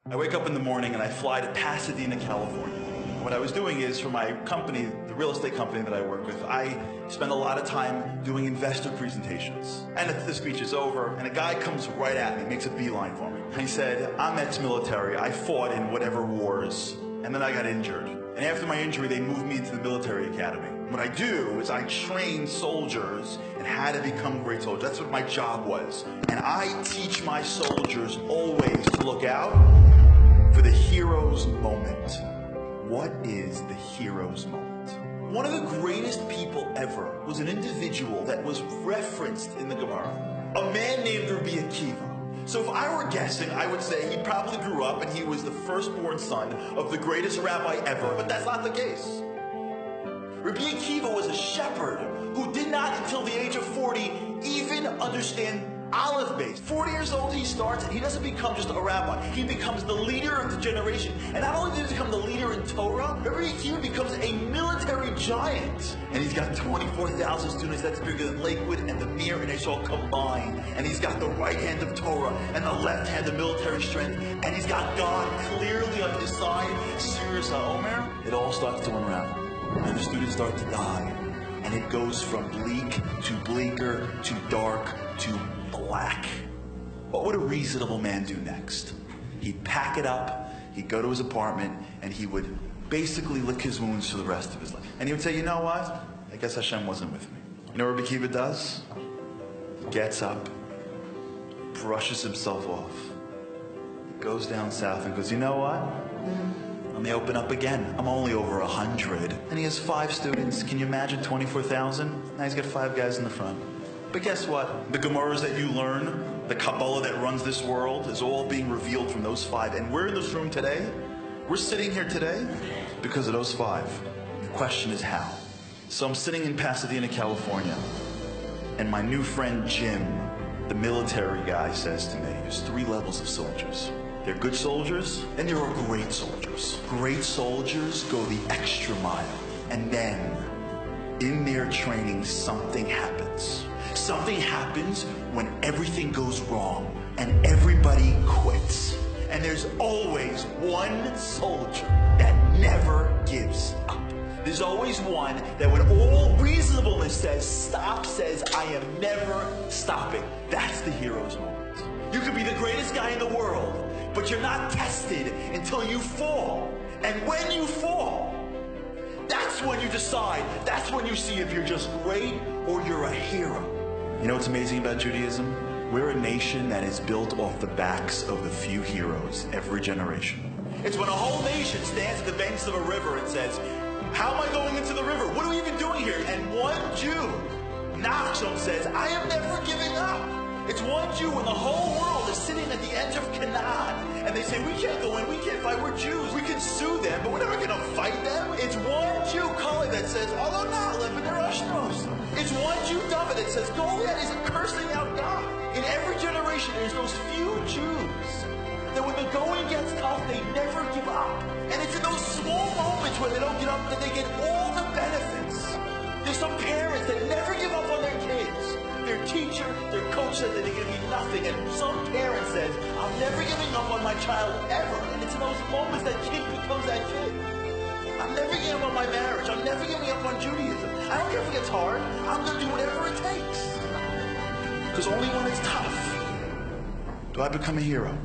I wake up in the morning and I fly to Pasadena, California. What I was doing is, for my company, the real estate company that I work with, I spend a lot of time doing investor presentations. And the speech is over, and a guy comes right at me, makes a beeline for me. And he said, I'm ex-military. I fought in whatever wars, and then I got injured. And after my injury, they moved me into the military academy. What I do is I train soldiers in how to become great soldiers. That's what my job was. And I teach my soldiers always to look out for the hero's moment. What is the hero's moment? One of the greatest people ever was an individual that was referenced in the Gemara, a man named Rabbi Akiva. So if I were guessing, I would say he probably grew up and he was the firstborn son of the greatest rabbi ever, but that's not the case. Rabbi Akiva was a shepherd who did not, until the age of 40, even understand Aleph base. 40 years old he starts, and he doesn't become just a rabbi. He becomes the leader of the generation. And not only does he become the leader in Torah, Rabbi Akiva becomes a military giant. And he's got 24,000 students. That's bigger than Lakewood and the Mir and Israel combined. And he's got the right hand of Torah and the left hand of military strength. And he's got God clearly on his side. Sirius HaOmer. It all starts to unravel. And the students start to die. And it goes from bleak to bleaker to dark to black. What would a reasonable man do next? He'd pack it up, he'd go to his apartment, and he would basically lick his wounds for the rest of his life. And he would say, you know what? I guess Hashem wasn't with me. You know what Rabbi Akiva does? He gets up, brushes himself off, goes down south and goes, you know what? Let me open up again. I'm only over 100. And he has 5 students. Can you imagine 24,000? Now he's got 5 guys in the front. But guess what? The Gemaras that you learn, the Kabbalah that runs this world, is all being revealed from those 5. And we're in this room today. We're sitting here today because of those 5. The question is how. So I'm sitting in Pasadena, California, and my new friend Jim, the military guy, says to me, there's 3 levels of soldiers. They're good soldiers, and there are great soldiers. Great soldiers go the extra mile, and then in their training, something happens. Something happens when everything goes wrong and everybody quits. And there's always one soldier that never gives up. There's always one that, when all reasonableness says stop, says I am never stopping. That's the hero's moment. You could be the greatest guy in the world, but you're not tested until you fall. And when you fall, that's when you decide, that's when you see if you're just great or you're a hero. You know what's amazing about Judaism? We're a nation that is built off the backs of the few heroes every generation. It's when a whole nation stands at the banks of a river and says, how am I going into the river? What are we even doing here? And one Jew, Nachshon, says, I am never giving up. It's one Jew when the whole world is sitting at the edge of Canaan, and they say, we can't go in, we can't fight, we're Jews. We can sue them, but we're never going to fight them. It's one Jew, Kali, that says, although not living their Ashnos. It's one Jew, David, that says, Goliath is cursing out God. In every generation, there's those few Jews that when the going gets tough, they never give up. And it's in those small moments when they don't give up that they get all the benefits. There's some parents that never give up on their kids. Their teacher, their coach said that they're going to be nothing. And some parent says, I'm never giving up on my child ever. And it's in those moments that kid becomes that kid. I'm never giving up on my marriage. I'm never giving up on Judaism. I don't care if it gets hard. I'm going to do whatever it takes. Because only when it's tough do I become a hero.